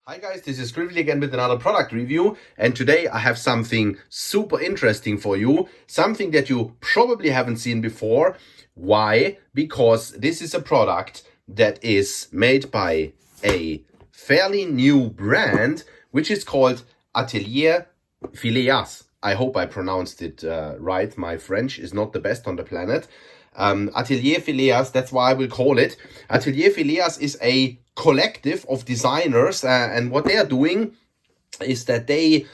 Hi guys, this is Grizzly again with another product review, and today I have something super interesting for you, something that you probably haven't seen before. Why? Because this is a product that is made by a fairly new brand, which is called Atelier Phileas. I hope I pronounced it right. My French is not the best on the planet. Atelier Phileas, that's why I will call it. Atelier Phileas is a collective of designers, and what they are doing is that they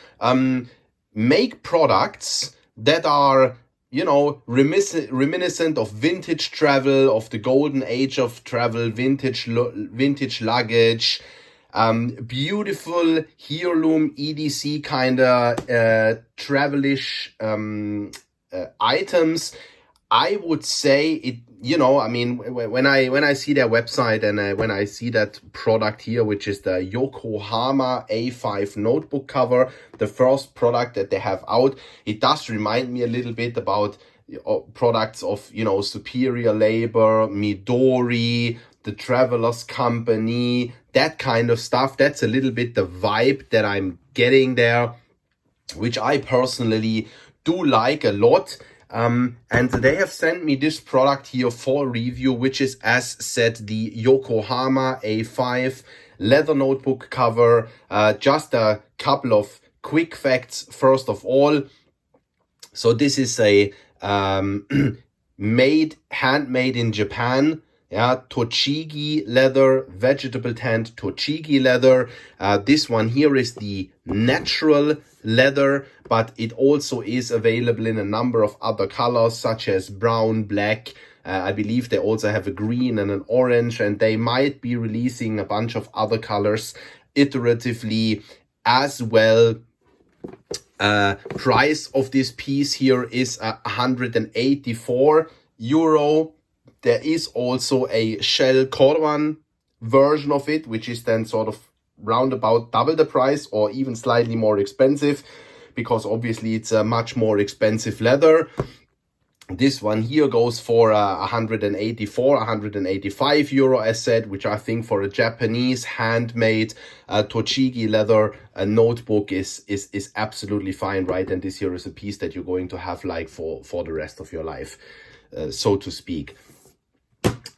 make products that are, you know, reminiscent of vintage travel, of the golden age of travel, vintage luggage, beautiful heirloom EDC kind of travelish items. I would say it, you know, I mean, when I see their website and when I see that product here, which is the Yokohama A5 notebook cover, the first product that they have out, it does remind me a little bit about products of, you know, Superior Labor, Midori, the Travelers Company, that kind of stuff. That's a little bit the vibe that I'm getting there, which I personally do like a lot. And they have sent me this product here for review, which is, as said, the Yokohama A5 leather notebook cover. Just a couple of quick facts. First of all, so this is a handmade in Japan. Yeah, Tochigi leather, vegetable tanned Tochigi leather. This one here is the natural leather, but it also is available in a number of other colors, such as brown, black. I believe they also have a green and an orange, and they might be releasing a bunch of other colors iteratively as well. Price of this piece here is 184 euro. There is also a shell Cordovan version of it, which is then sort of round about double the price or even slightly more expensive, because obviously it's a much more expensive leather. This one here goes for 185 euro, as said, which I think for a Japanese handmade Tochigi leather notebook is absolutely fine, right? And this here is a piece that you're going to have like for the rest of your life, so to speak.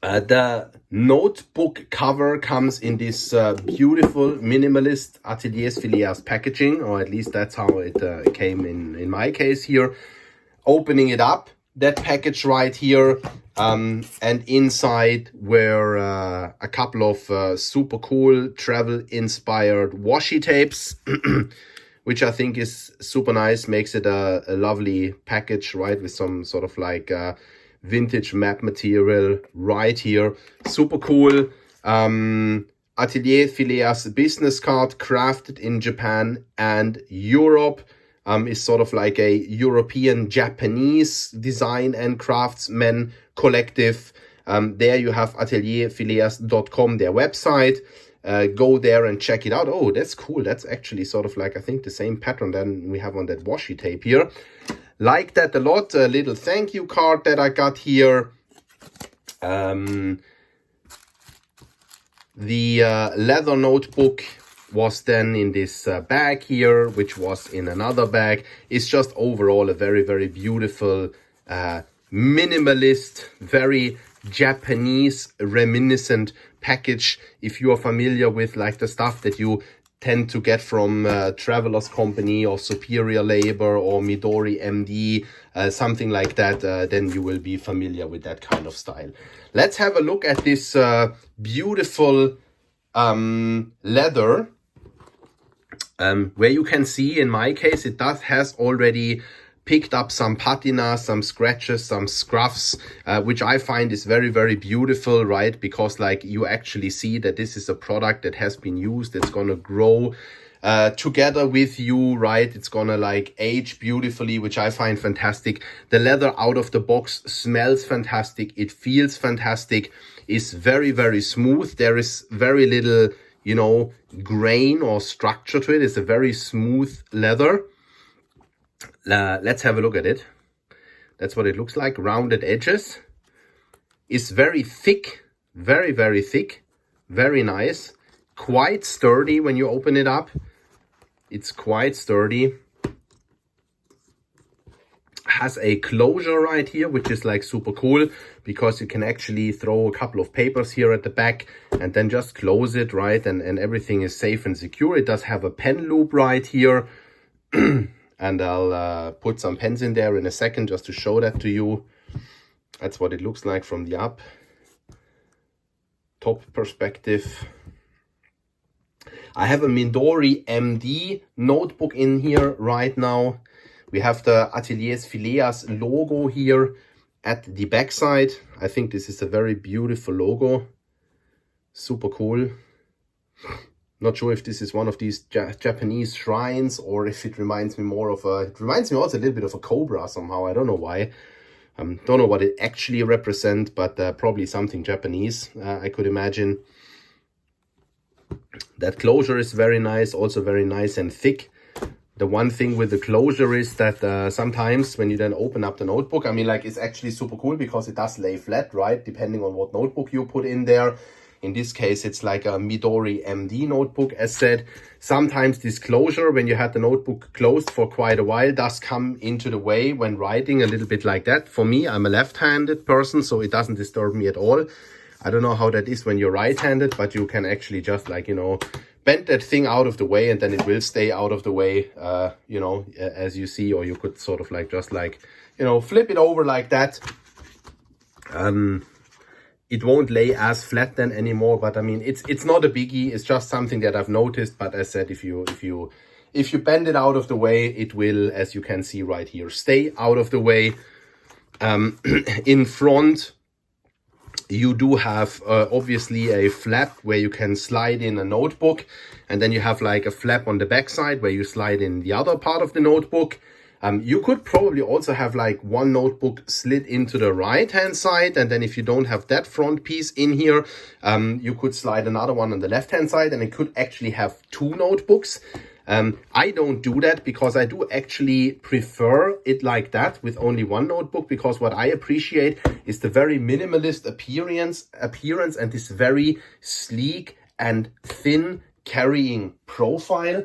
The notebook cover comes in this beautiful minimalist Ateliers Phileas packaging, or at least that's how it came in my case here. Opening it up, that package right here, and inside were a couple of super cool travel inspired washi tapes, which I think is super nice, makes it a lovely package, right, with some sort of like vintage map material right here. Super cool. Atelier Phileas business card, crafted in Japan and Europe. Is sort of like a European Japanese design and craftsman collective. There you have atelierphileas.com, their website. Go there and check it out. Oh, that's cool. That's actually sort of like, I think, the same pattern than we have on that washi tape here. Like that a lot. A little thank you card that I got here. The leather notebook was then in this bag here, which was in another bag. It's just overall a very, very beautiful, minimalist, very Japanese reminiscent package. If you are familiar with like the stuff that you tend to get from Travelers Company or Superior Labor or Midori MD, something like that, then you will be familiar with that kind of style. Let's have a look at this beautiful leather, where you can see, in my case, it has already picked up some patina, some scratches, some scruffs, which I find is very, very beautiful, right? Because like you actually see that this is a product that has been used. It's gonna grow together with you, right? It's gonna like age beautifully, which I find fantastic. The leather out of the box smells fantastic. It feels fantastic. It's very, very smooth. There is very little, you know, grain or structure to it. It's a very smooth leather. Let's have a look at it. That's what it looks like. Rounded edges. It's very thick, very, very thick, very nice. quite sturdy when you open it up. It's quite sturdy. Has a closure right here, which is like super cool, because you can actually throw a couple of papers here at the back and then just close it, right? And everything is safe and secure. It does have a pen loop right here. And I'll put some pens in there in a second just to show that to you. That's what it looks like from the top perspective. I have a Midori MD notebook in here right now. We have the Ateliers Phileas logo here at the backside. I think this is a very beautiful logo. Super cool. Not sure if this is one of these Japanese shrines or if it reminds me more of a... It reminds me also a little bit of a cobra somehow. I don't know why. Don't know what it actually represents, but probably something Japanese, I could imagine. That closure is very nice, also very nice and thick. The one thing with the closure is that sometimes when you then open up the notebook, I mean, like, it's actually super cool because it does lay flat, right? Depending on what notebook you put in there. In this case, it's like a Midori MD notebook, as said. Sometimes this closure, when you had the notebook closed for quite a while, does come into the way when writing, a little bit like that. For me, I'm a left-handed person, so it doesn't disturb me at all. I don't know how that is when you're right-handed, but you can actually just, like, you know, bend that thing out of the way and then it will stay out of the way, you know, as you see. Or you could sort of like, just like, you know, flip it over like that. It won't lay as flat then anymore, but I mean, it's not a biggie. It's just something that I've noticed. But as I said, if you bend it out of the way, it will, as you can see right here, stay out of the way. In front, you do have obviously a flap where you can slide in a notebook, and then you have like a flap on the back side where you slide in the other part of the notebook. You could probably also have like one notebook slid into the right hand side, and then if you don't have that front piece in here, you could slide another one on the left hand side, and it could actually have two notebooks. I don't do that because I do actually prefer it like that with only one notebook, because what I appreciate is the very minimalist appearance and this very sleek and thin carrying profile.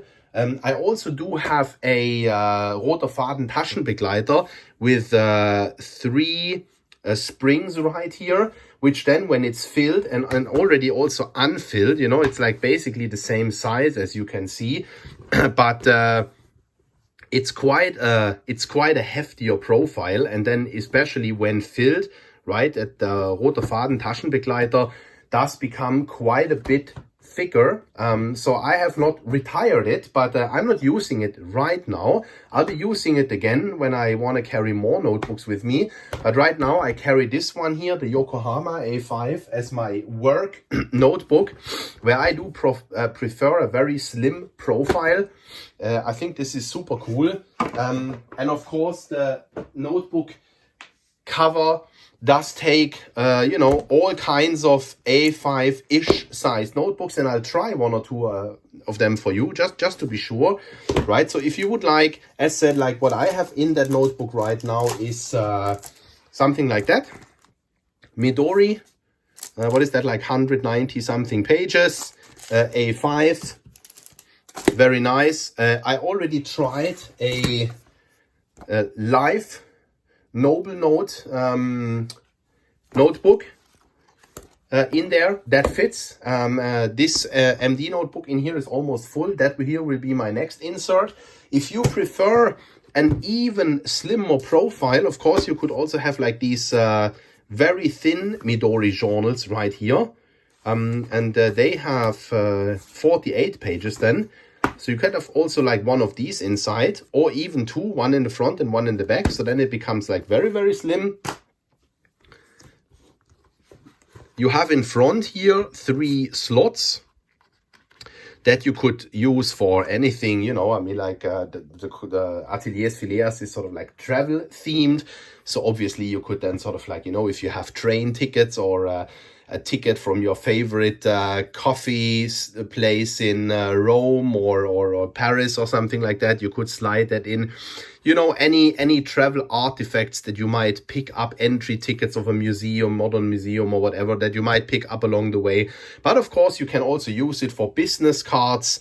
I also do have a roter Faden Taschenbegleiter with 3 springs right here, which then when it's filled and already also unfilled, you know, it's like basically the same size as you can see, but it's quite a heftier profile. And then especially when filled, right, at the roter Faden Taschenbegleiter does become quite a bit thicker. So I have not retired it, but I'm not using it right now. I'll be using it again when I want to carry more notebooks with me. But right now I carry this one here, the Yokohama A5, as my work notebook, where I do prefer a very slim profile. I think this is super cool. And of course the notebook cover does take, you know, all kinds of A5-ish size notebooks, and I'll try one or two of them for you, just to be sure, right? So if you would like, as said, like what I have in that notebook right now is something like that. Midori, what is that, like 190 something pages, A5, very nice. I already tried a live Noble Note notebook in there that fits. This MD notebook in here is almost full. That here will be my next insert. If you prefer an even slimmer profile, of course, you could also have like these very thin Midori journals right here. And they have 48 pages then. So you could have also like one of these inside, or even two, one in the front and one in the back. So then it becomes like very, very slim. You have in front here 3 slots that you could use for anything, you know. I mean, like the Ateliers Phileas is sort of like travel themed. So obviously you could then sort of like, you know, if you have train tickets or a ticket from your favorite coffee place in Rome or Paris or something like that, you could slide that in. you know, any travel artifacts that you might pick up, entry tickets of a museum, modern museum or whatever, that you might pick up along the way. But of course, you can also use it for business cards,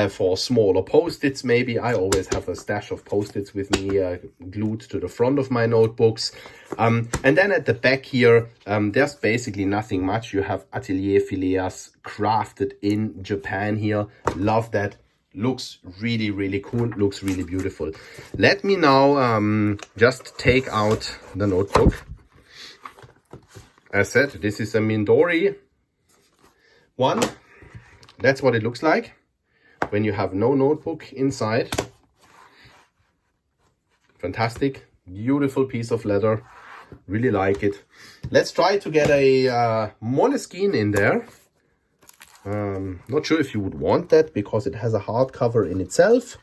for smaller post-its maybe. I always have a stash of post-its with me glued to the front of my notebooks. And then at the back here, there's basically nothing much. You have Atelier Phileas crafted in Japan here. Love that. Looks really, really cool. Looks really beautiful. Let me now just take out the notebook. As said, this is a Mindori one. That's what it looks like when you have no notebook inside. Fantastic, beautiful piece of leather. Really like it. Let's try to get a Moleskine in there. Not sure if you would want that because it has a hardcover in itself,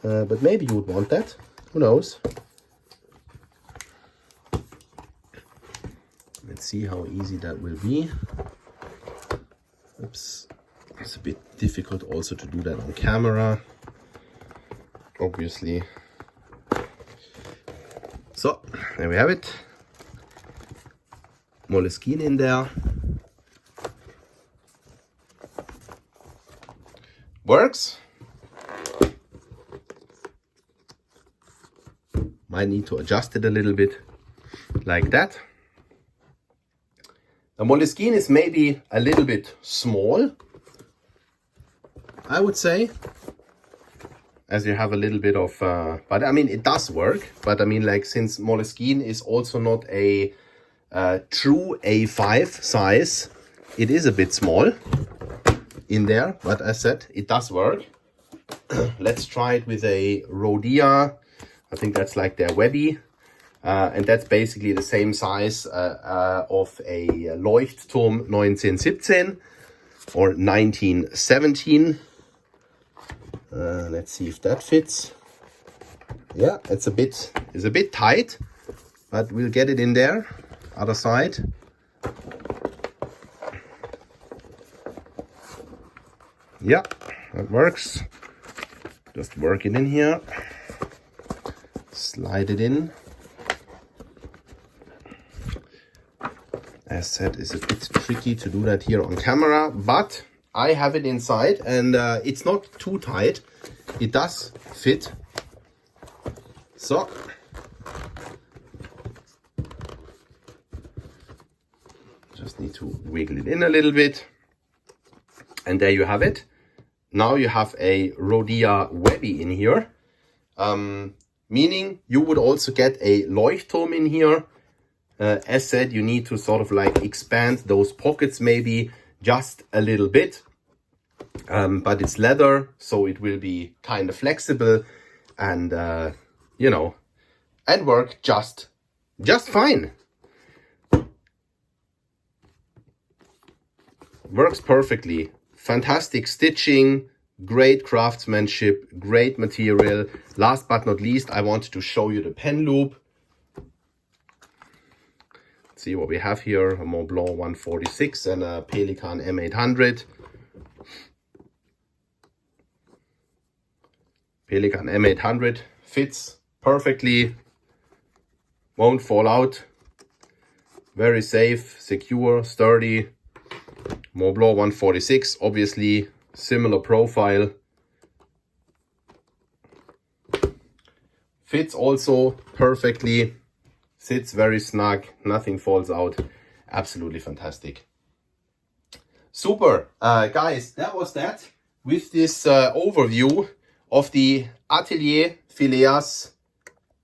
but maybe you would want that. Who knows? Let's see how easy that will be. Oops, it's a bit difficult also to do that on camera, obviously. So, there we have it. Moleskine in there. Works. Might need to adjust it a little bit, like that. The Moleskine is maybe a little bit small, I would say, as you have a little bit of, but I mean, it does work. But I mean, like, since Moleskine is also not a true A5 size, it is a bit small in there, but as said, it does work. Let's try it with a Rhodia. I think that's like their Webby. And that's basically the same size of a Leuchtturm 1917 or 1917. Let's see if that fits. Yeah, it's a bit tight, but we'll get it in there. Other side. Yeah, that works. Just work it in here. Slide it in. As said, it's a bit tricky to do that here on camera, but I have it inside and it's not too tight. It does fit. So, just need to wiggle it in a little bit. And there you have it. Now you have a Rhodia Webby in here. Meaning you would also get a Leuchtturm in here. As said, you need to sort of like expand those pockets maybe just a little bit. But it's leather, so it will be kind of flexible and, you know, and work just fine. Works perfectly. Fantastic stitching, great craftsmanship, great material. Last but not least, I wanted to show you the pen loop. Let's see what we have here, a Montblanc 146 and a Pelikan M800. Pelikan M800 fits perfectly, won't fall out, very safe, secure, sturdy. Montblanc 146, obviously similar profile. Fits also perfectly, sits very snug, nothing falls out. Absolutely fantastic. Super, guys, that was that with this overview of the Atelier Phileas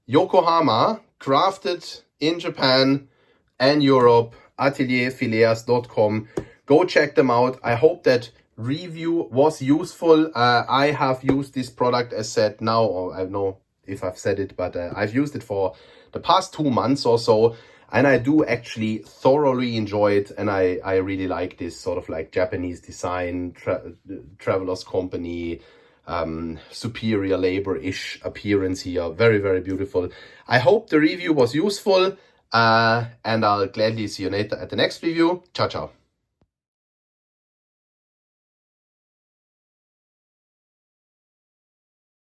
Yokohama, crafted in Japan and Europe, atelierphileas.com. Go check them out. I hope that review was useful. I have used this product as said now, or I don't know if I've said it, but I've used it for the past 2 months or so. And I do actually thoroughly enjoy it. And I really like this sort of like Japanese design, traveler's company, superior labor-ish appearance here. Very, very beautiful. I hope the review was useful. And I'll gladly see you later at the next review. Ciao, ciao.